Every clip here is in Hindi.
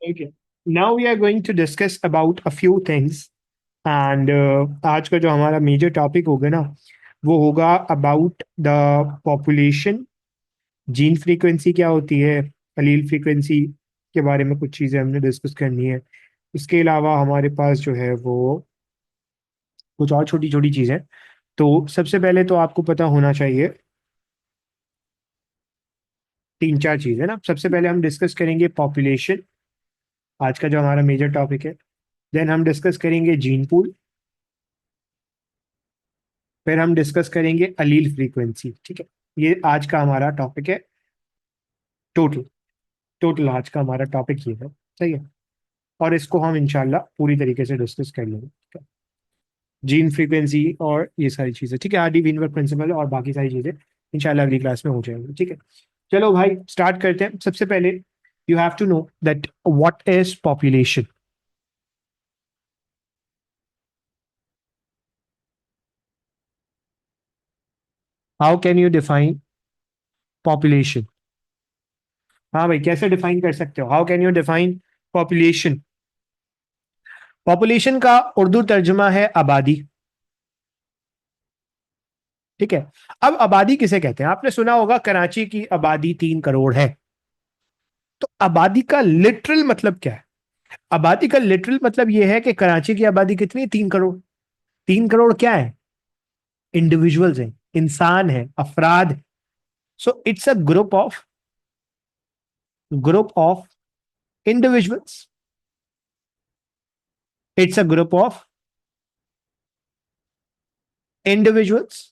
Okay. Now we are going to discuss about a few things and आज का जो हमारा मेजर टॉपिक होगा ना वो होगा about the population. Gene frequency क्या होती है, एलील फ्रीक्वेंसी के बारे में कुछ चीज़ें हमने डिस्कस करनी है। इसके अलावा हमारे पास जो है वो कुछ और छोटी छोटी चीज़ें। तो सबसे पहले तो आपको पता होना चाहिए तीन चार चीज़ें ना। सबसे पहले हम डिस्कस करेंगे पॉपुलेशन, आज का जो हमारा मेजर टॉपिक है। देन हम डिस्कस करेंगे जीन पूल। फिर हम डिस्कस करेंगे अलील फ्रीक्वेंसी। ठीक है, ये आज का हमारा टॉपिक है। टोटल टोटल आज का हमारा टॉपिक ये है। सही है, और इसको हम इंशाल्लाह पूरी तरीके से डिस्कस कर लेंगे। ठीक है, जीन फ्रीक्वेंसी और ये सारी चीजें। ठीक है, आरडी वीनबर्ग प्रिंसिपल और बाकी सारी चीजें इंशाल्लाह अगली क्लास में हो जाएंगी। ठीक है, चलो भाई स्टार्ट करते हैं। सबसे पहले you have to know that what is population. How can you define population? हाँ भाई, कैसे डिफाइन कर सकते हो? How can you define population? Population का उर्दू तर्जुमा है आबादी। ठीक है, अब आबादी किसे कहते हैं? आपने सुना होगा कराची की आबादी 3 करोड़ है। तो आबादी का लिटरल मतलब क्या है? आबादी का लिटरल मतलब यह है कि कराची की आबादी कितनी है? 3 करोड़। 3 करोड़ क्या है? इंडिविजुअल्स हैं, इंसान है, अफराद। So it's a group of individuals. It's a group of individuals.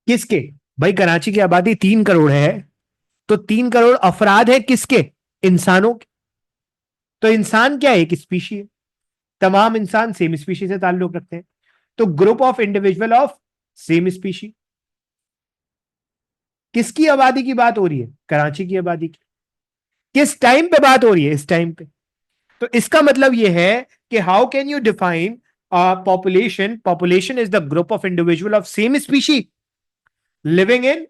किसके? भाई कराची की आबादी 3 करोड़ है, तो 3 करोड़ अफराद है किसके? इंसानों के। तो इंसान क्या है? एक स्पीशी है। तमाम इंसान सेम स्पीशी से ताल्लुक रखते हैं। तो group of individual of same species. किसकी आबादी की बात हो रही है? कराची की आबादी की। किस टाइम पे बात हो रही है? इस टाइम पे। तो इसका मतलब यह है कि how can you define population? Population is the group of individual of same species living in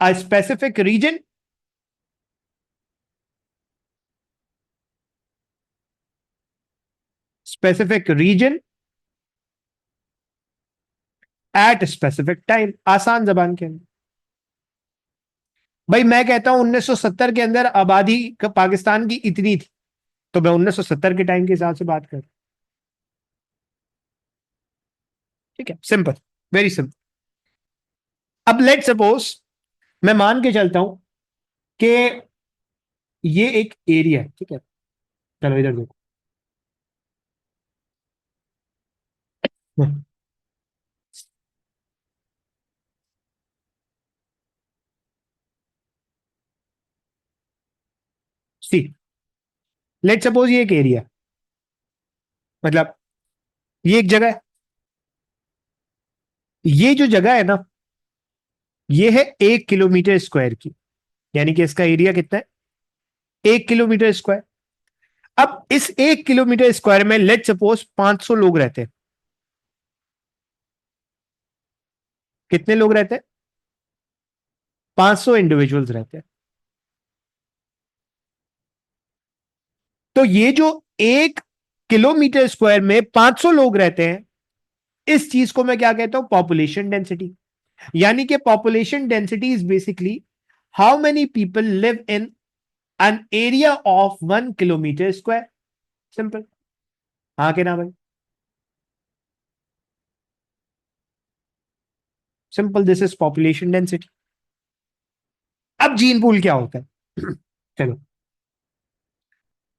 a specific region, specific region at specific time. आसान जबान के अंदर भाई मैं कहता हूं 1970 के अंदर आबादी पाकिस्तान की इतनी थी, तो मैं 1970 के टाइम के हिसाब से बात कर। ठीक है, सिंपल, वेरी सिंपल। अब लेट सपोज मैं मान के चलता हूं कि ये एक एरिया है। ठीक है, चलो इधर देखो। सी, लेट सपोज ये एक एरिया, मतलब ये एक जगह है। ये जो जगह है ना, ये है 1 किलोमीटर स्क्वायर की, यानी कि इसका एरिया कितना है? 1 किलोमीटर स्क्वायर। अब इस 1 किलोमीटर स्क्वायर में लेट सपोज 500 लोग रहते हैं। कितने लोग रहते हैं? 500 इंडिविजुअल्स रहते हैं। तो ये जो 1 किलोमीटर स्क्वायर में 500 लोग रहते हैं, इस चीज को मैं क्या कहता हूं? Population density. यानी कि population density is basically how many people live in an area of 1 kilometre square. Simple. हाँ के ना भाई? Simple, this is population density. अब जीन पूल क्या होता है? चलो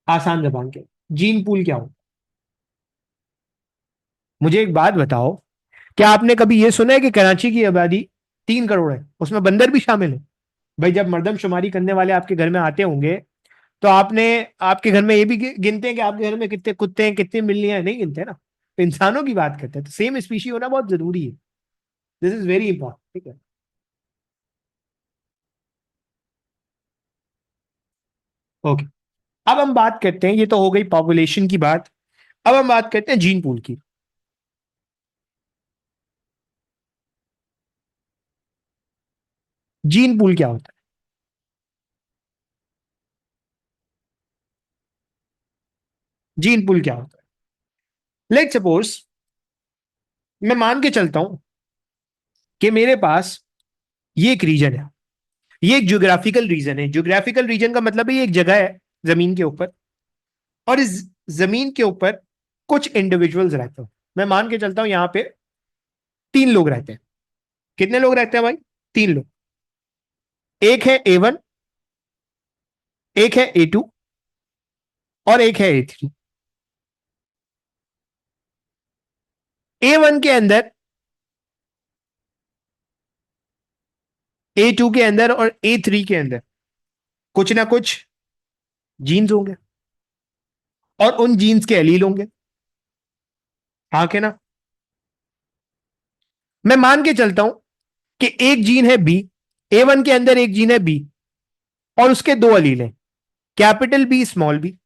आसान जबान के, जीन पूल क्या होता है? मुझे एक बात बताओ, क्या आपने कभी यह सुना है कि कराची की आबादी 3 करोड़ है, उसमें बंदर भी शामिल है? भाई जब मर्दमशुमारी करने वाले आपके घर में आते होंगे, तो आपने आपके घर में ये भी गिनते हैं कि आपके घर में कितने कुत्ते हैं, कितनी बिल्लियां हैं? नहीं गिनते ना। तो इंसानों की बात करते हैं, तो सेम स्पीशी होना बहुत जरूरी है। This is very important. ठीक है, ओके। अब हम बात करते हैं, ये तो हो गई पॉपुलेशन की बात। अब हम बात करते हैं जीन पूल की। जीन पूल क्या होता है? जीन पूल क्या होता है? लेट सपोज मैं मान के चलता हूं कि मेरे पास ये एक रीजन है, ये एक ज्योग्राफिकल रीजन है। ज्योग्राफिकल रीजन का मतलब है ये एक जगह है जमीन के ऊपर, और इस जमीन के ऊपर कुछ इंडिविजुअल्स रहते हैं। मैं मान के चलता हूं यहां पे 3 लोग रहते हैं। कितने लोग रहते हैं भाई? 3 लोग। एक है A1, एक है A2 और एक है A3। A1 के अंदर, A2 के अंदर और A3 के अंदर कुछ ना कुछ जीन्स होंगे, और उन जीन्स के एलील होंगे। हाँ के ना? मैं मान के चलता हूं कि एक जीन है बी, A1 के अंदर एक जीन है बी और उसके 2 अलील हैं, कैपिटल बी स्मॉल बी।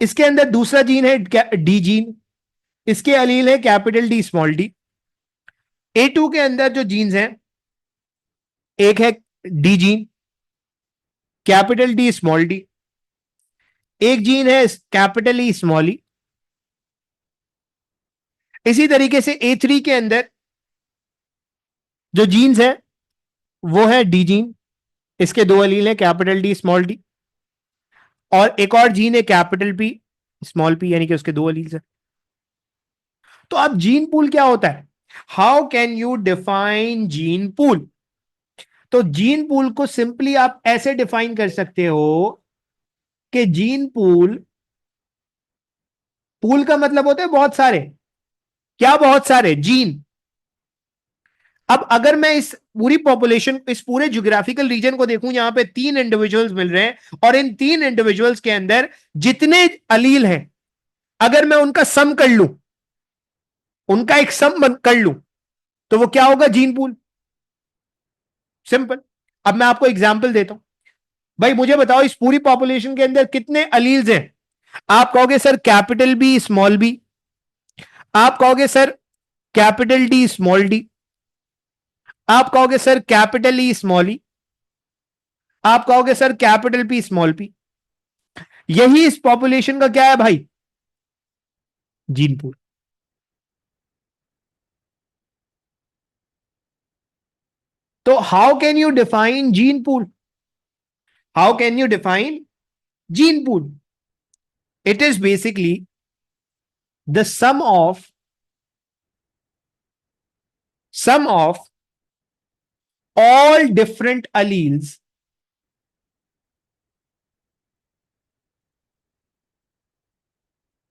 इसके अंदर दूसरा जीन है डी जीन, इसके अलील है capital D small D. A2 के अंदर जो जीन्स हैं, एक है D gene, capital D small D. एक जीन है कैपिटल ई स्मॉल ई। इसी तरीके से A3 के अंदर जो जीन्स है वो है डी जीन, इसके 2 अलील है कैपिटल डी स्मॉल डी। और एक और जीन है कैपिटल पी स्मॉल पी, यानी कि उसके 2 अलील है। तो अब जीन पूल क्या होता है? How can you define gene pool? तो जीन पूल को सिंपली आप ऐसे डिफाइन कर सकते हो कि जीन पूल, पूल का मतलब होता है बहुत सारे। क्या बहुत सारे? जीन। अब अगर मैं इस पूरी पॉपुलेशन, इस पूरे ज्योग्राफिकल रीजन को देखूं, यहां पे 3 इंडिविजुअल्स मिल रहे हैं, और इन 3 इंडिविजुअल्स के अंदर जितने अलील हैं, अगर मैं उनका सम कर लूं, उनका एक सम कर लूं, तो वो क्या होगा? Gene pool. सिंपल। अब मैं आपको एग्जाम्पल देता हूं। भाई मुझे बताओ, इस पूरी पॉपुलेशन के अंदर कितने अलील्स हैं? आप कहोगे sir capital B small B, आप कहोगे sir capital D small D, आप कहोगे sir capital E small E, आप कहोगे sir capital P small P. यही इस पॉपुलेशन का क्या है भाई? Gene pool. तो how can you define gene pool? How can you define gene pool? It is basically the sum of all different alleles,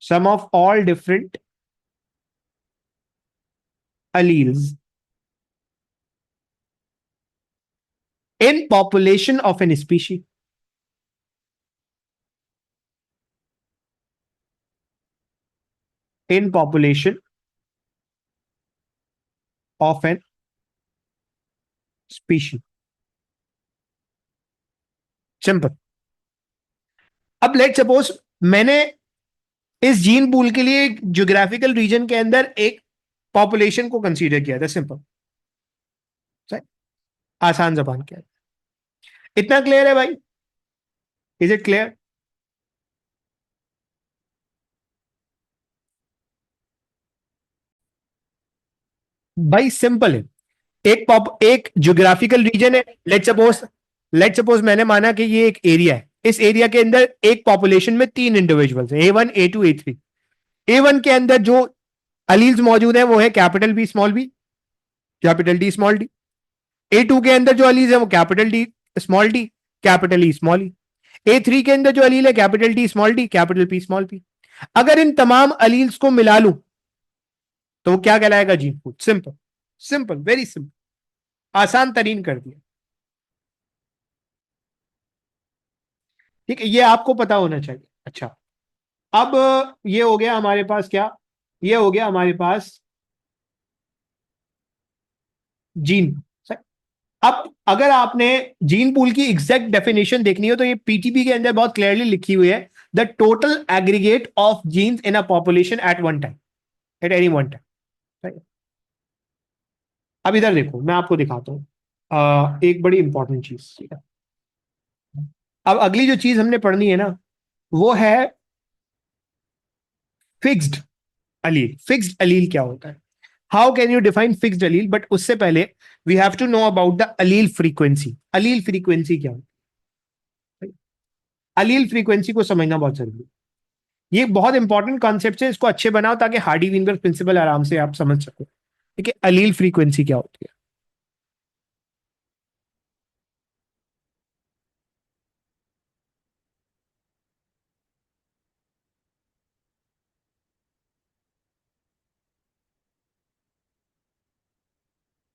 sum of all different alleles in population of an species. In population of an species. Simple. अब लेट सपोज मैंने इस जीन पूल के लिए ज्योग्राफिकल रीजन के अंदर एक पॉपुलेशन को कंसीडर किया था। सिंपल। आसान जबान क्या है? इतना क्लियर है भाई? Is it clear? भाई सिंपल है। एक ज्योग्राफिकल रीजन है। लेट सपोज मैंने माना कि ये एक एरिया है। इस एरिया के अंदर एक पॉपुलेशन में 3 इंडिविजुअल्स हैं, A1 A2 A3। A1 के अंदर जो अलील्स मौजूद हैं वो है capital B small B, capital D small D. A2 के अंदर जो अलील्स हैं वो capital D small D, capital E small E. A3 के अंदर जो अलील है capital D small D, capital P small P. अगर इन तमाम अलील्स को मिला लूं तो वो क्या कहलाएगा? Gene pool. Simple, simple, very simple. आसान तरीन कर दिया। ठीक है, ये आपको पता होना चाहिए। अच्छा, अब ये हो गया हमारे पास क्या? ये हो गया हमारे पास जीन। अब अगर आपने जीन पूल की एग्जैक्ट डेफिनेशन देखनी हो तो ये पीटीपी के अंदर बहुत क्लियरली लिखी हुई है। The total aggregate of genes in a population at one time, at any one time. अब इधर देखो, मैं आपको दिखाता हूं। एक बड़ी इंपॉर्टेंट चीज, ठीक है। अब अगली जो चीज हमने पढ़नी है ना, वो है फिक्स्ड अलील। फिक्स्ड अलील क्या होता है? How can you define fixed allele? But उससे पहले we have to know about the allele frequency. Allele frequency क्या होती है? अलील फ्रीक्वेंसी को समझना बहुत जरूरी है। ये बहुत इंपॉर्टेंट कॉन्सेप्ट है, इसको अच्छे बनाओ ताकि हार्डी विनबर्ग प्रिंसिपल आराम से आप समझ सको। ठीक है, अलील फ्रीक्वेंसी क्या होती है?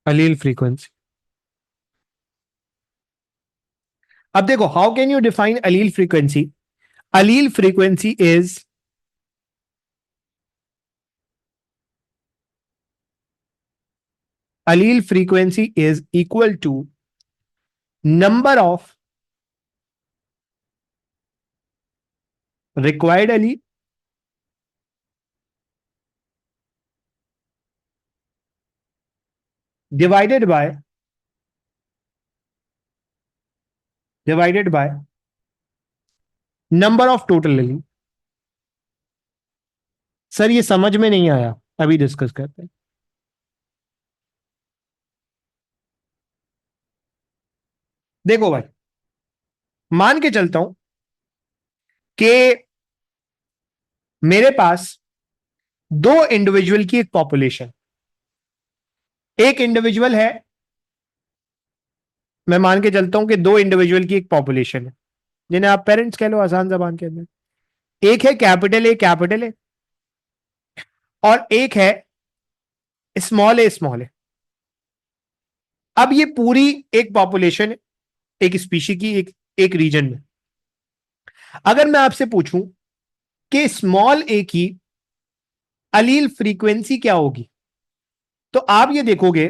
Allele frequency. अब देखो, how can you define allele frequency? Allele frequency is allele frequency is equal to number of required allele divided by number of total allele। Sir ये समझ में नहीं आया, अभी डिस्कस करते हैं। देखो भाई, मान के चलता हूं कि मेरे पास दो इंडिविजुअल की एक पॉपुलेशन, एक इंडिविजुअल है, मैं मान के चलता हूं कि दो इंडिविजुअल की एक पॉपुलेशन है, जिन्हें आप पेरेंट्स कह लो आसान जबान के अंदर। एक है कैपिटल ए और एक है स्मॉल ए। अब ये पूरी एक पॉपुलेशन है, एक स्पीशी की, एक रीजन में। अगर मैं आपसे पूछूं कि स्मॉल ए की अलील फ्रीक्वेंसी क्या होगी, तो आप ये देखोगे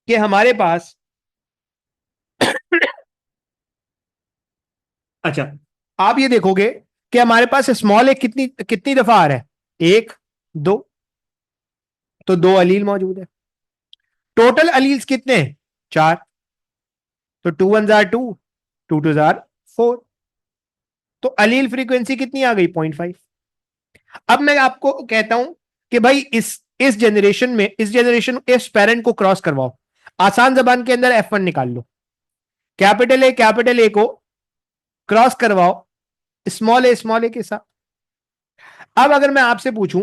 कि हमारे पास अच्छा, आप ये देखोगे कि हमारे पास स्मॉल ए कितनी कितनी दफा आ रहा है? एक, दो, तो दो अलील मौजूद है। टोटल अलील्स कितने हैं? चार। तो two one jar two, two two jar four. तो अलील फ्रीक्वेंसी कितनी आ गई? 0.5। अब मैं आपको कहता हूं कि भाई इस जनरेशन इस पेरेंट को क्रॉस करवाओ, आसान जबान के अंदर F1 निकाल लो। कैपिटल ए को क्रॉस करवाओ स्मॉल ए के साथ। अब अगर मैं आपसे पूछूं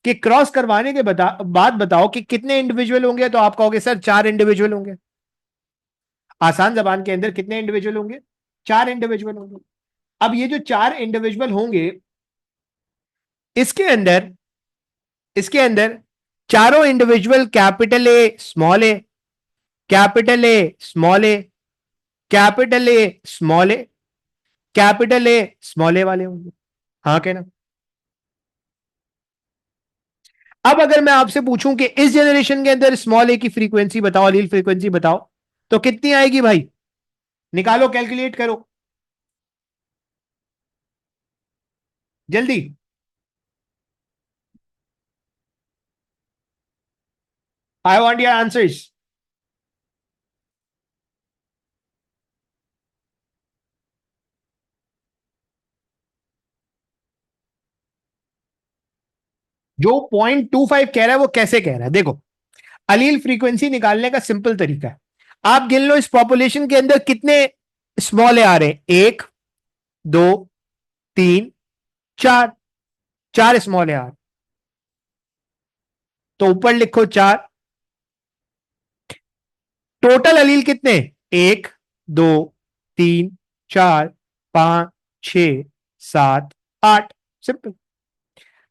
कि क्रॉस करवाने के बाद बताओ कि कितने इंडिविजुअल होंगे, तो आप कहोगे सर चार इंडिविजुअल होंगे। आसान जबान के अंदर कितने इंडिविजुअल होंगे? चार इंडिविजुअल होंगे। अब ये जो चार इंडिविजुअल होंगे, इसके अंदर इसके अंदर चारों individual capital A small A, capital A small A, capital A small A वाले होंगे। हाँ कहना। अब अगर मैं आपसे पूछूं कि इस जनरेशन के अंदर स्मॉल ए की फ्रीक्वेंसी बताओ, अलील फ्रीक्वेंसी बताओ, तो कितनी आएगी भाई? निकालो, कैलकुलेट करो जल्दी। I want your answers. जो 0.25 कह रहा है वो कैसे कह रहा है? देखो, अलील फ्रीक्वेंसी निकालने का सिंपल तरीका है, आप गिन लो इस पॉपुलेशन के अंदर कितने स्मॉल ए आ रहे हैं। एक, दो, तीन, चार। चार स्मॉल ए आ रहे, तो ऊपर लिखो चार। टोटल अलील कितने? एक, दो, तीन, चार, पांच, छ, सात, आठ। सिंपल।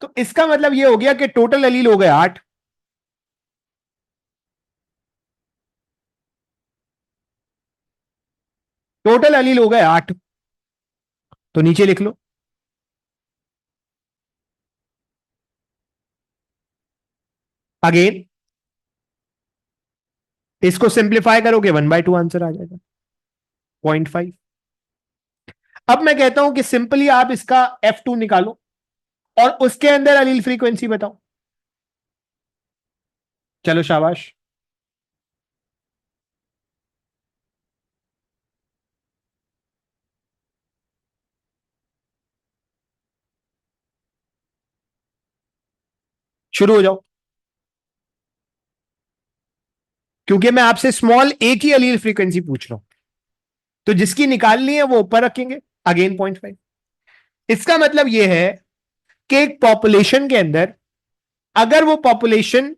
तो इसका मतलब यह हो गया कि टोटल अलील हो गए आठ। टोटल अलील हो गए आठ, तो नीचे लिख लो। अगेन इसको सिंप्लीफाई करोगे 1/2 आंसर आ जाएगा, 0.5। अब मैं कहता हूं कि सिंपली आप इसका F2 निकालो और उसके अंदर अलील फ्रीक्वेंसी बताओ। चलो शाबाश। शुरू हो जाओ, क्योंकि मैं आपसे स्मॉल ए की अलील फ्रीक्वेंसी पूछ रहा हूं, तो जिसकी निकालनी है वो ऊपर रखेंगे, अगेन 0.5। इसका मतलब यह है कि एक पॉपुलेशन के अंदर अगर वो पॉपुलेशन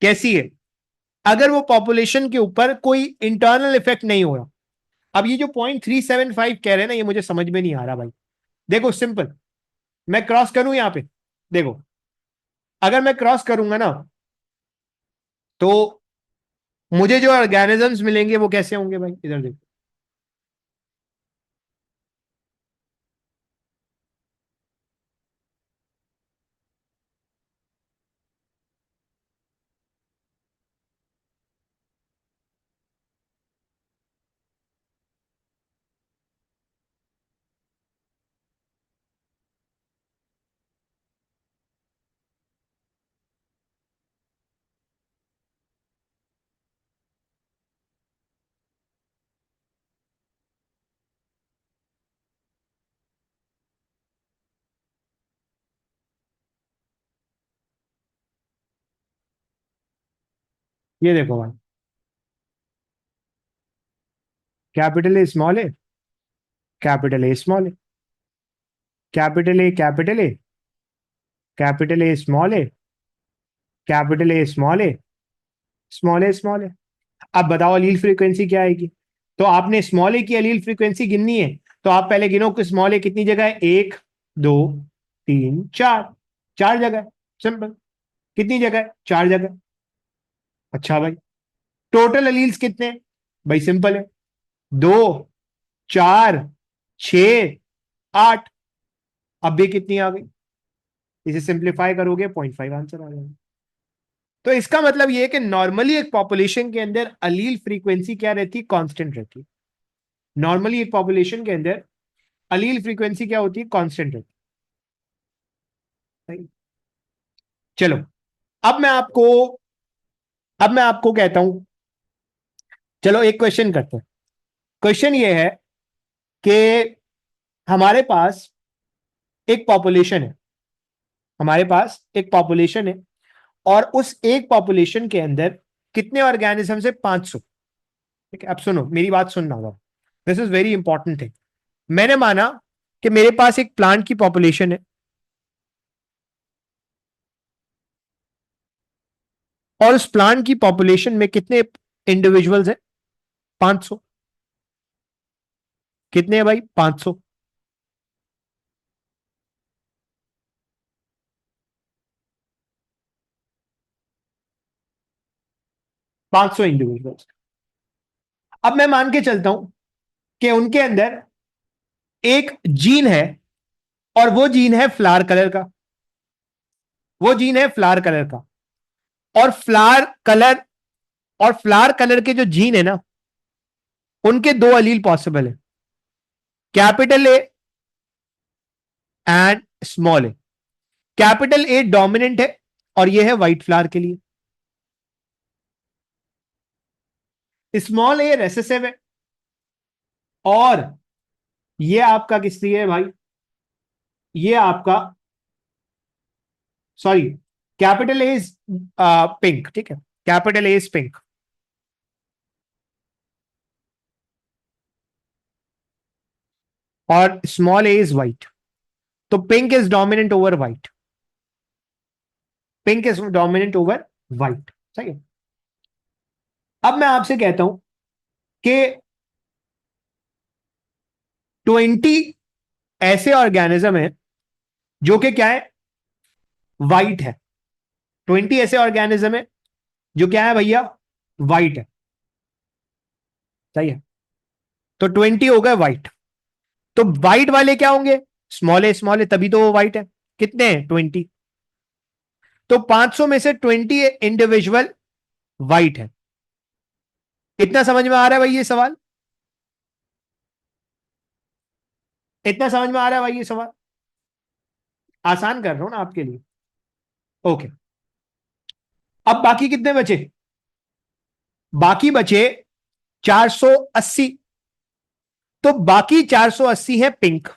कैसी है, अगर वो पॉपुलेशन के ऊपर कोई इंटरनल इफेक्ट नहीं हो रहा। अब ये जो 0.375 कह रहे हैं ना, ये मुझे समझ में नहीं आ रहा भाई। देखो सिंपल, मैं क्रॉस करूं यहां पे, देखो अगर मैं क्रॉस करूंगा ना, तो मुझे जो ऑर्गेनिजम्स मिलेंगे वो कैसे होंगे भाई, इधर देखो। ये देखो भाई, capital A small A, capital A small A, capital A capital A, capital A small A, capital A small A, small A small A. अब बताओ अलील फ्रीक्वेंसी क्या आएगी। तो आपने स्मॉल ए की अलील फ्रीक्वेंसी गिननी है, तो आप पहले गिनो कि स्मॉल ए कितनी जगह है, एक, दो, तीन, चार, चार जगह। सिंपल, कितनी जगह है, चार जगह। अच्छा भाई, टोटल अलील्स कितने हैं? भाई सिंपल है, दो, चार, छ, आठ। अब भी कितनी आ गई, इसे सिंप्लीफाई करोगे 0.5 आंसर आ जाएगा। तो इसका मतलब यह है कि नॉर्मली एक पॉपुलेशन के अंदर अलील फ्रीक्वेंसी क्या रहती है, कांस्टेंट रहती है। नॉर्मली एक पॉपुलेशन के अंदर अलील फ्रीक्वेंसी क्या होती है, कांस्टेंट रहती है। चलो, अब मैं आपको अब मैं आपको कहता हूं, चलो एक क्वेश्चन करते हैं। क्वेश्चन ये है कि हमारे पास एक पॉपुलेशन है, हमारे पास एक पॉपुलेशन है, और उस एक पॉपुलेशन के अंदर कितने ऑर्गेनिज्म है, 500। ठीक है, अब सुनो मेरी बात, सुनना होगा, this is very important thing. मैंने माना कि मेरे पास एक प्लांट की पॉपुलेशन है, और उस प्लांट की पॉपुलेशन में कितने इंडिविजुअल्स हैं, 500। कितने हैं भाई, 500। 500 इंडिविजुअल्स। अब मैं मान के चलता हूं कि उनके अंदर एक जीन है, और वो जीन है फ्लावर कलर का, वो जीन है फ्लावर कलर का। और फ्लावर कलर, और फ्लावर कलर के जो जीन है ना, उनके दो अलील पॉसिबल है, capital A and small A. Capital A dominant है, और ये है व्हाइट फ्लावर के लिए। स्मॉल ए रेसेसिव है, और ये आपका किस लिए है भाई, ये आपका, sorry, capital A is pink. ठीक है, कैपिटल ए इज पिंक, और स्मॉल ए इज व्हाइट। तो pink is dominant over white, pink is dominant over white. सही है। अब मैं आपसे कहता हूं कि 20 ऐसे ऑर्गेनिज्म है जो कि क्या है, व्हाइट है। 20 ऐसे ऑर्गेनिज्म है जो क्या है भैया, व्हाइट है। सही है, तो 20 हो गए व्हाइट। तो व्हाइट वाले क्या होंगे, स्मॉल है, तभी तो वो व्हाइट है। कितने हैं, 20। तो 500 में से 20 इंडिविजुअल व्हाइट है। इतना समझ में आ रहा है भाई ये सवाल, इतना समझ में आ रहा है भाई ये सवाल, आसान कर रहा हूं ना आपके लिए। ओके, अब बाकी कितने बचे, बाकी बचे 480। तो बाकी 480 है पिंक,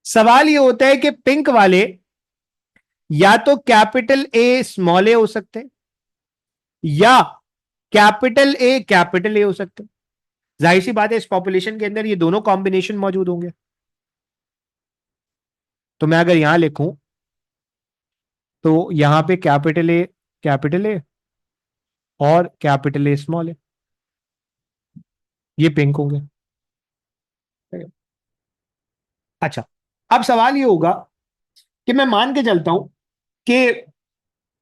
सवाल ये होता है कि पिंक वाले या तो कैपिटल ए स्मॉल ए हो सकते हैं या कैपिटल ए हो सकते हैं। जाहिर सी बात है, इस पॉपुलेशन के अंदर ये दोनों कॉम्बिनेशन मौजूद होंगे। तो मैं अगर यहां लिखूं तो यहां पे कैपिटल ए और कैपिटल ए स्मॉल ए, ये पिंक होंगे। अच्छा, अब सवाल ये होगा कि मैं मान के चलता हूं कि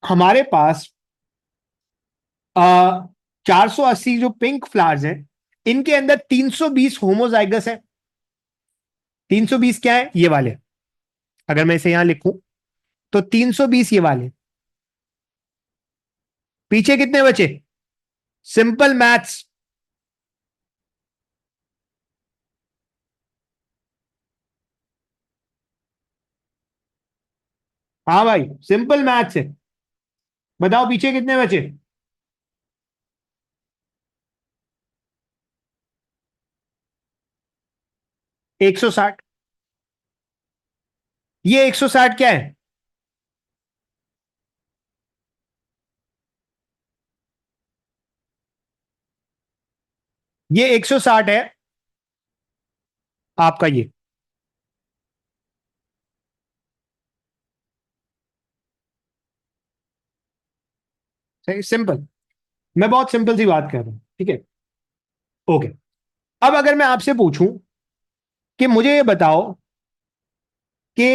हमारे पास 480 जो पिंक फ्लावर्स हैं, इनके अंदर 320 होमोजाइगस है। 320 क्या है? ये वाले। अगर मैं इसे यहां लिखूं तो 320 ये वाले। पीछे कितने बचे? Simple maths. हाँ भाई, सिंपल मैथ्स है। बताओ पीछे कितने बचे? 160। ये 160 क्या है? ये 160 है आपका ये। सही, सिंपल। मैं बहुत सिंपल सी बात कर रहा हूं, ठीक है। ओके। अब अगर मैं आपसे पूछूं कि मुझे ये बताओ कि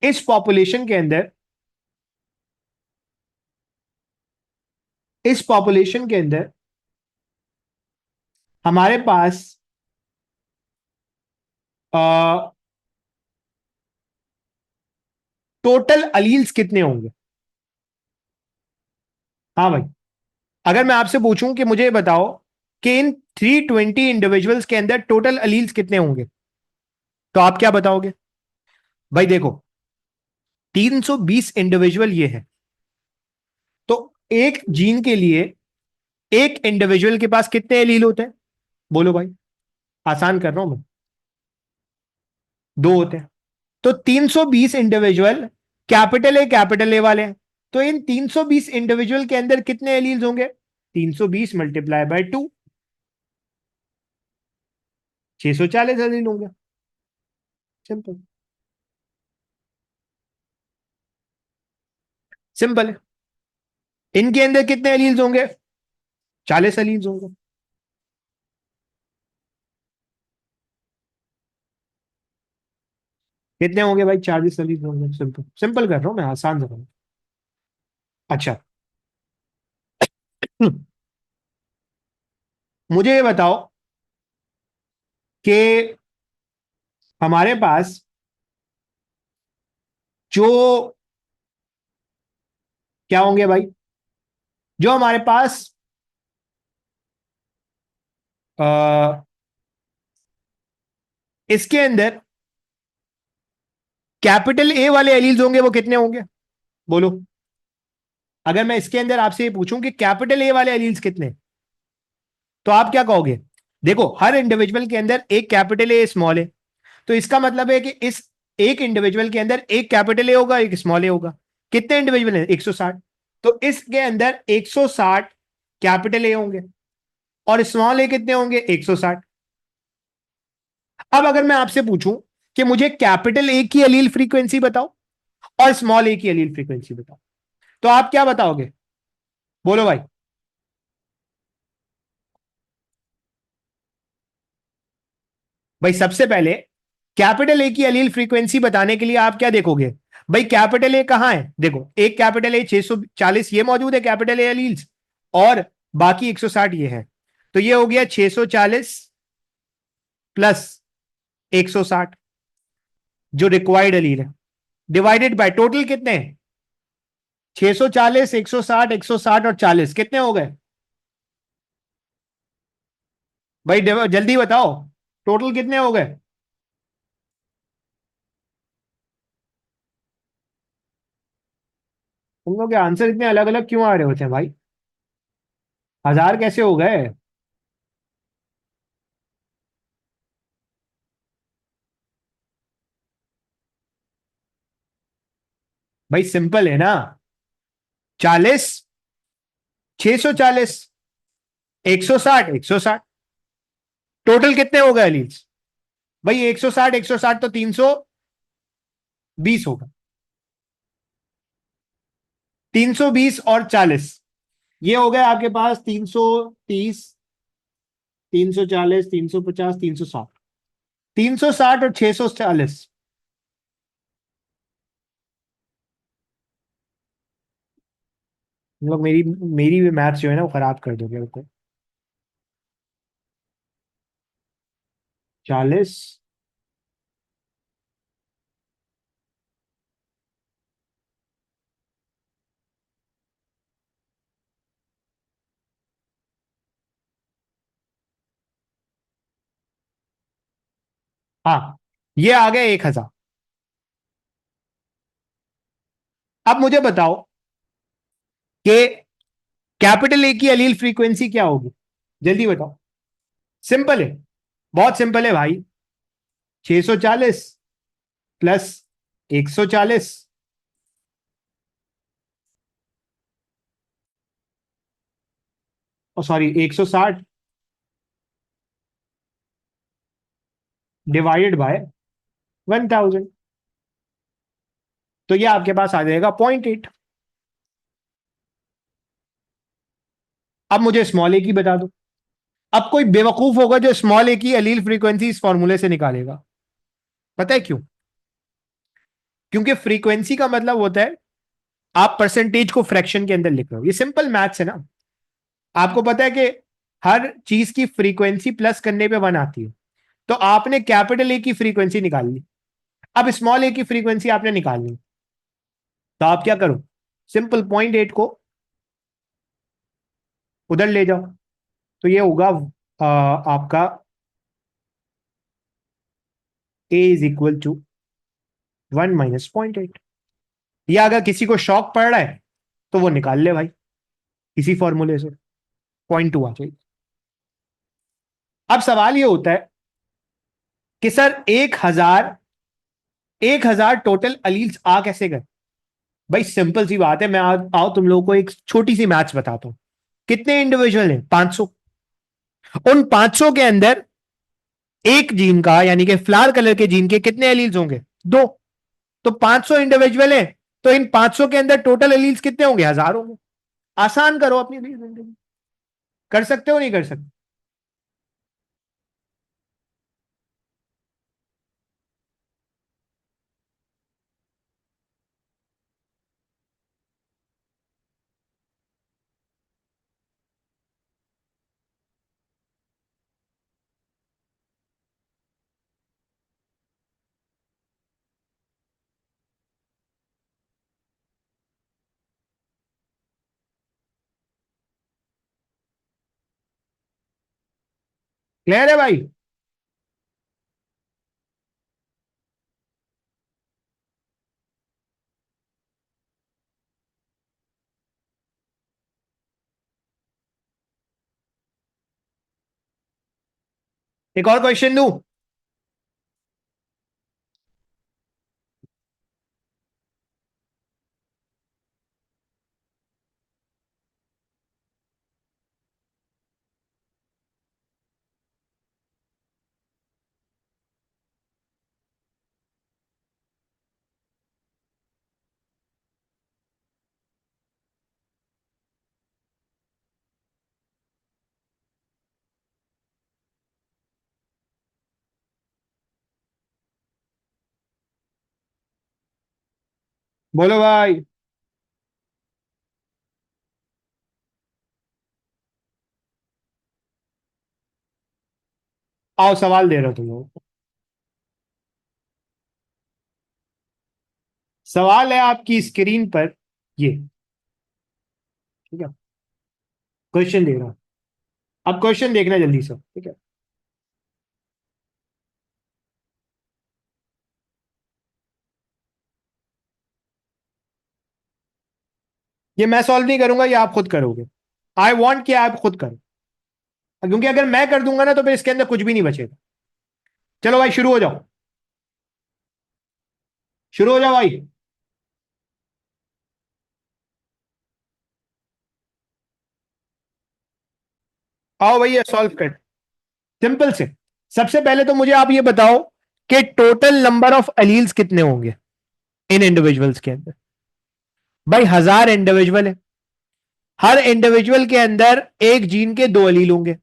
इस पॉपुलेशन के अंदर, इस पॉपुलेशन के अंदर हमारे पास टोटल अलील्स कितने होंगे? हाँ भाई, अगर मैं आपसे पूछूं कि मुझे बताओ कि इन 320 इंडिविजुअल्स के अंदर टोटल अलील्स कितने होंगे, तो आप क्या बताओगे? भाई देखो, 320 इंडिविजुअल ये है, तो एक जीन के लिए एक इंडिविजुअल के पास कितने एलील होते हैं? बोलो भाई, आसान कर रहा हूं मैं। दो होते हैं। तो 320 इंडिविजुअल कैपिटल ए वाले हैं। तो इन 320 इंडिविजुअल के अंदर कितने एलील्स होंगे? 320 मल्टीप्लाई बाय 2, 640 एलील होंगे। सिंपल। सिंपल है। इनके अंदर कितने एलील्स होंगे? 40 एलील्स होंगे। कितने होंगे भाई? 40 एलील्स होंगे। सिंपल सिंपल कर रहा हूं मैं, आसान कर रहा हूं। अच्छा। मुझे ये बताओ कि हमारे पास जो क्या होंगे भाई, जो हमारे पास आ, इसके अंदर कैपिटल ए वाले एलील्स होंगे, वो कितने होंगे? बोलो। अगर मैं इसके अंदर आपसे ये पूछूं कि कैपिटल ए वाले एलील्स कितने, तो आप क्या कहोगे? देखो, हर इंडिविजुअल के अंदर एक कैपिटल ए स्मॉल है, तो इसका मतलब है कि इस एक इंडिविजुअल के अंदर एक कैपिटल ए होगा, एक स्मॉल ए होगा। कितने इंडिविजुअल है? 160। तो इसके अंदर 160 कैपिटल ए होंगे और स्मॉल ए कितने होंगे? 160। अब अगर मैं आपसे पूछूं कि मुझे कैपिटल ए की एलील फ्रीक्वेंसी बताओ और स्मॉल ए की एलील फ्रीक्वेंसी बताओ, तो आप क्या बताओगे? बोलो भाई। भाई सबसे पहले कैपिटल ए की एलील फ्रीक्वेंसी बताने के लिए आप क्या देखोगे? भाई कैपिटल ए कहां है? देखो, एक कैपिटल ए 640 ये मौजूद है कैपिटल ए एलील्स, और बाकी 160 ये है। तो ये हो गया 640 प्लस 160 जो रिक्वायर्ड एलील है, डिवाइडेड बाय टोटल कितने हैं? 640, 160, 160 और 40 कितने हो गए? भाई जल्दी बताओ, टोटल कितने हो गए? तुम लोग के आंसर इतने अलग अलग क्यों आ रहे होते हैं भाई? 1000 कैसे हो गए? भाई सिंपल है ना। 40, 640, 160, 160। टोटल कितने हो गए अलील्स? भाई 160, 160 तो 320 होगा। 320 और 40, ये हो गया आपके पास 330, 340, 350, 360। 360 और 640। मतलब मेरी मेरी भी मैथ्स जो है ना वो खराब कर दोगे उसको। 40। हाँ, ये आ गया 1000। अब मुझे बताओ कि कैपिटल ए की अलील फ्रीक्वेंसी क्या होगी? जल्दी बताओ। सिंपल है, बहुत सिंपल है भाई। 640 प्लस 140, और सॉरी 160 डिवाइडेड बाय 1000। तो ये आपके पास आ जाएगा 0.8। अब मुझे स्मॉल ए की बता दो। अब कोई बेवकूफ होगा जो स्मॉल ए की अलील फ्रीक्वेंसी इस फॉर्मूले से निकालेगा। पता है क्यों? क्योंकि फ्रीक्वेंसी का मतलब होता है आप परसेंटेज को फ्रैक्शन के अंदर लिख रहे हो। ये सिंपल मैथ्स है ना। आपको पता है कि हर चीज की फ्रीक्वेंसी प्लस करने पे 1 आती है। तो आपने कैपिटल ए की फ्रीक्वेंसी निकाल ली, अब स्मॉल ए की फ्रीक्वेंसी आपने निकालनी। तो आप क्या करो, सिंपल 0.8 को उधर ले जाओ। तो ये होगा आपका ए इज इक्वल टू 1 - 0.8। या अगर किसी को शॉक पड़ रहा है तो वो निकाल ले भाई, इसी फॉर्मूले से 0.2 आ जाएगी। अब सवाल ये होता है कि सर 1000 टोटल अलील्स आ कैसे गए? भाई सिंपल सी बात है, मैं आओ तुम लोगों को एक छोटी सी मैथ्स बताता हूं। कितने इंडिविजुअल हैं? 500। उन 500 के अंदर एक जीन का यानी कि फ्लावर कलर के जीन के कितने एलील्स होंगे? दो। तो 500 इंडिविजुअल हैं, तो इन 500 के अंदर टोटल एलील्स कितने होंगे? 1000 होंगे। आसान करो अपनी जिंदगी। कर सकते हो नहीं कर सकते? क्लियर है भाई? एक और क्वेश्चन दूं? बोलो भाई। आओ सवाल दे रहा हूं तुम लोगों को। सवाल है आपकी स्क्रीन पर ये। ठीक है, क्वेश्चन दे रहा हूं। अब क्वेश्चन देखना जल्दी से, ठीक है? ये मैं सॉल्व नहीं करूंगा, ये आप खुद करोगे। आई वॉन्ट कि आप खुद करो, क्योंकि अगर मैं कर दूंगा ना तो फिर इसके अंदर कुछ भी नहीं बचेगा। चलो भाई शुरू हो जाओ, शुरू हो जाओ भाई। आओ भैया सॉल्व कर। सिंपल से, सबसे पहले तो मुझे आप ये बताओ कि टोटल नंबर ऑफ अलील्स कितने होंगे इन इंडिविजुअल्स के अंदर। भाई 1000 इंडिविजुअल है, हर इंडिविजुअल के अंदर एक जीन के दो अलील होंगे,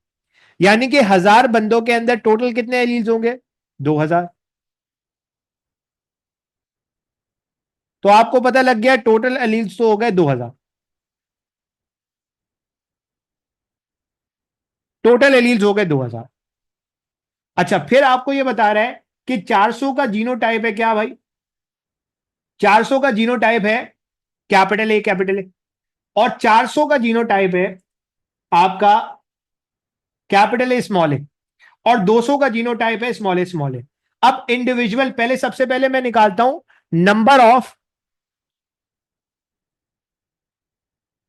यानी कि 1000 बंदों के अंदर टोटल कितने अलील्स होंगे? 2000। तो आपको पता लग गया टोटल अलील्स तो हो गए 2000। टोटल एलील्स हो गए 2000। अच्छा, फिर आपको यह बता रहा है कि 400 का जीनोटाइप है क्या भाई? 400 का जीनोटाइप है कैपिटल ए कैपिटल ए, और 400 का जीनोटाइप है आपका कैपिटल ए स्मॉल ए, और 200 का जीनोटाइप है स्मॉल ए स्मॉल ए। अब इंडिविजुअल, पहले सबसे पहले मैं निकालता हूं number of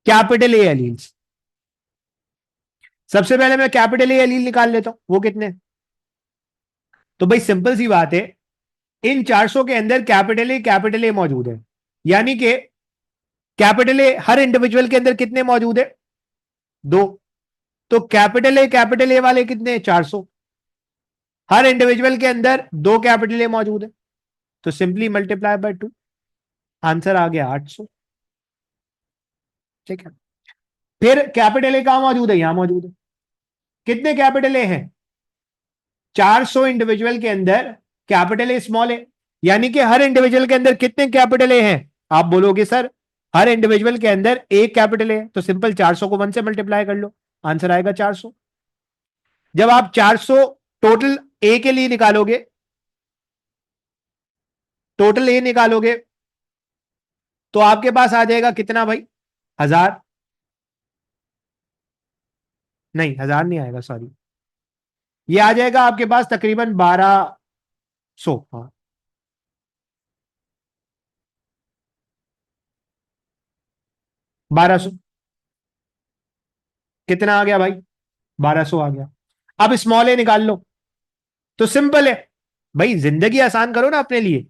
capital A alleles. सबसे पहले मैं कैपिटल ए एलील निकाल लेता हूं, वो कितने? तो भाई सिंपल सी बात है, इन 400 के अंदर कैपिटल ए मौजूद है, यानी कि कैपिटल ए हर इंडिविजुअल के अंदर कितने मौजूद है? दो। तो कैपिटल ए वाले कितने? 400। हर इंडिविजुअल के अंदर दो कैपिटल ए मौजूद है, तो सिंपली मल्टीप्लाई बाय 2, आंसर आ गया 800। ठीक है, फिर कैपिटल ए कहां मौजूद है? यहां मौजूद है। कितने कैपिटल ए हैं? 400 इंडिविजुअल के अंदर कैपिटल ए स्मॉल ए, यानी कि हर इंडिविजुअल के अंदर कितने कैपिटल ए हैं? आप बोलोगे सर हर इंडिविजुअल के अंदर एक कैपिटल ए, तो सिंपल 400 को 1 से मल्टीप्लाई कर लो, आंसर आएगा 400। जब आप 400 टोटल ए के लिए निकालोगे, टोटल ए निकालोगे, तो आपके पास आ जाएगा कितना भाई? 1000। नहीं, 1000 नहीं आएगा, सॉरी। ये आ जाएगा आपके पास तकरीबन 1200। हाँ, 1200। कितना आ गया भाई? 1200 आ गया। अब स्मॉल ए निकाल लो, तो सिंपल है भाई, जिंदगी आसान करो ना अपने लिए।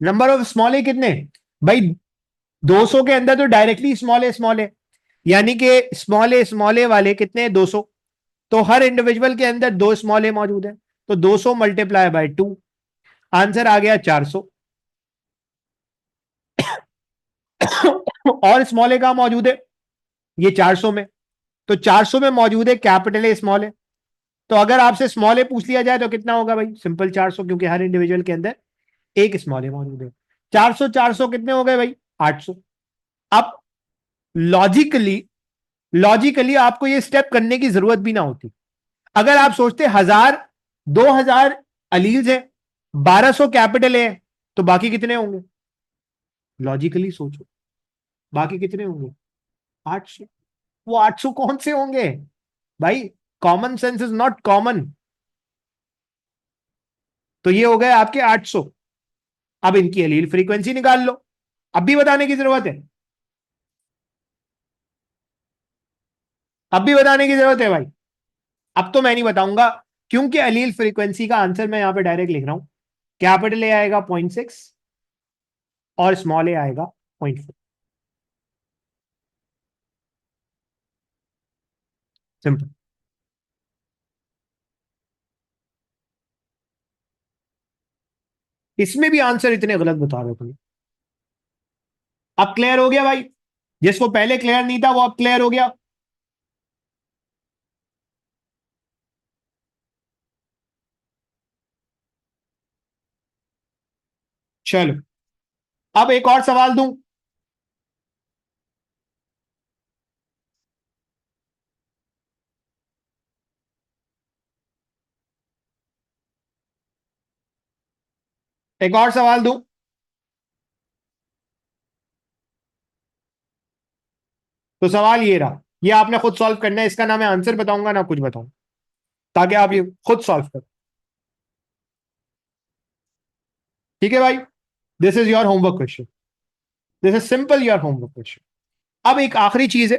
नंबर ऑफ स्मॉल ए कितने भाई? 200 के अंदर तो डायरेक्टली स्मॉल ए, यानी कि स्मॉल ए वाले कितने? 200। तो हर इंडिविजुअल के अंदर दो स्मॉल ए मौजूद है, तो 200 मल्टीप्लाई बाय 2, आंसर आ गया 400। और स्मॉल ए कहां मौजूद है? ये 400 में। तो 400 में मौजूद है कैपिटल ए स्मॉल ए। तो अगर आपसे स्मॉल ए पूछ लिया जाए तो कितना होगा भाई? सिंपल 400, क्योंकि हर इंडिविजुअल के अंदर एक स्मॉल ए मौजूद है। 400 400 कितने हो गए भाई? 800। अब लॉजिकली, आपको ये स्टेप करने की जरूरत भी ना होती। अगर आप सोचते 1000 अलील्स है, 1200 कैपिटल है, तो बाकी कितने होंगे? लॉजिकली सोचो, बाकी कितने होंगे? 800। वो 800 कौन से होंगे भाई? Common sense is not common. तो ये हो गए आपके 800। अब इनकी अलील फ्रीक्वेंसी निकाल लो। अब भी बताने की जरूरत है? अब भी बताने की जरूरत है भाई? अब तो मैं नहीं बताऊंगा, क्योंकि अलील फ्रीक्वेंसी का आंसर मैं यहां पे डायरेक्ट लिख रहा हूं। कैपिटल ए आएगा 0.6 और स्मॉल ए आएगा 0.4। सिंपल। इसमें भी आंसर इतने गलत बता रहे हो तुम। अब क्लियर हो गया भाई? जिसको पहले क्लियर नहीं था वो अब क्लियर हो गया। चलो, अब एक और सवाल दूं। एक और सवाल दूं। तो सवाल ये रहा, ये आपने खुद सॉल्व करना है, इसका ना मैं आंसर बताऊंगा ना कुछ बताऊं, ताकि आप ये खुद सॉल्व करो। ठीक है भाई, this is your homework question. This is simple your homework question. अब एक आखिरी चीज है,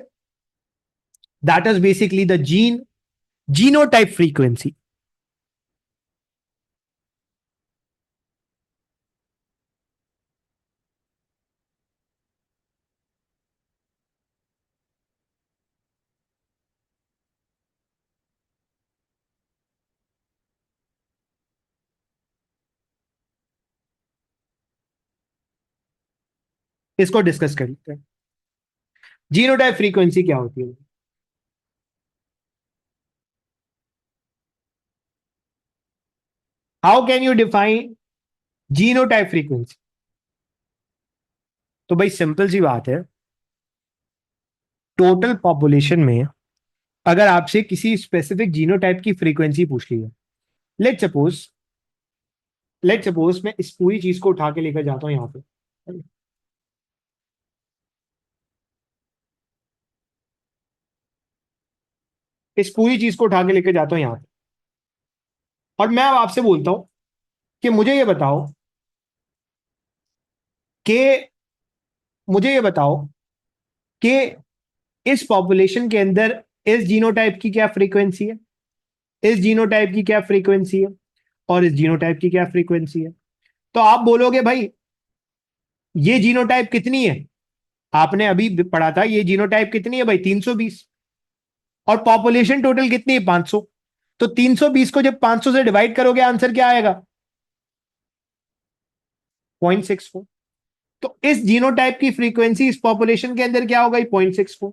that is basically the genotype frequency. इसको डिस्कस कर लेते हैं। जीनोटाइप फ्रीक्वेंसी क्या होती है? How can you define genotype frequency? तो भाई सिंपल सी बात है, टोटल पॉपुलेशन में अगर आपसे किसी स्पेसिफिक जीनोटाइप की फ्रीक्वेंसी पूछ ली है, लेट सपोज मैं इस पूरी चीज को उठा के लेकर जाता हूं यहां पे, इस पूरी चीज को उठा के लेकर जाता हूं यहां पे, और मैं अब आपसे बोलता हूं कि कि मुझे ये बताओ कि इस पॉपुलेशन के अंदर इस जीनोटाइप की क्या फ्रीक्वेंसी है, इस जीनोटाइप की क्या फ्रीक्वेंसी है, और इस जीनोटाइप की क्या फ्रीक्वेंसी है। तो आप बोलोगे भाई ये जीनोटाइप कितनी है, आपने अभी पढ़ा था ये जीनोटाइप कितनी है भाई, 320। और पॉपुलेशन टोटल कितनी है, 500। तो 320 को जब 500 से डिवाइड करोगे आंसर क्या आएगा, 0.64। तो इस जीनोटाइप की फ्रीक्वेंसी इस पॉपुलेशन के अंदर क्या होगा, 0.64।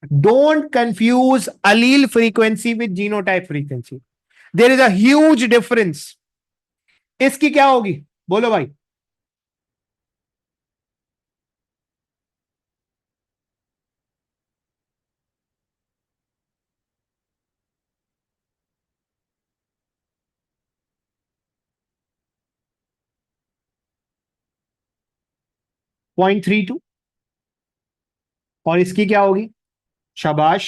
Don't confuse allele frequency with genotype frequency, there is a huge difference. इसकी क्या होगी, बोलो भाई। 0.32। और इसकी क्या होगी, शाबाश,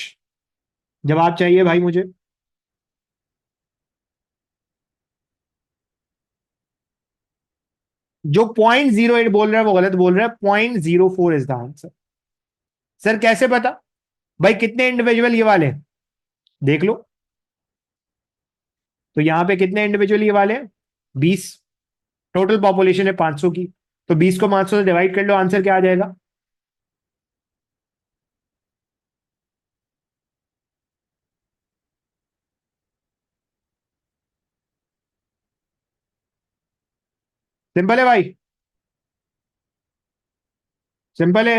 जवाब चाहिए भाई मुझे। जो 0.08 बोल रहा है वो गलत बोल रहा है, 0.04 इज द आंसर। सर कैसे पता, भाई कितने इंडिविजुअल ये वाले हैं? देख लो। तो यहां पे कितने इंडिविजुअल ये वाले हैं, 20। टोटल पॉपुलेशन है 500 की, तो 20 को 500 से डिवाइड कर लो, आंसर क्या आ जाएगा। सिंपल है भाई, सिंपल है।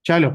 चलो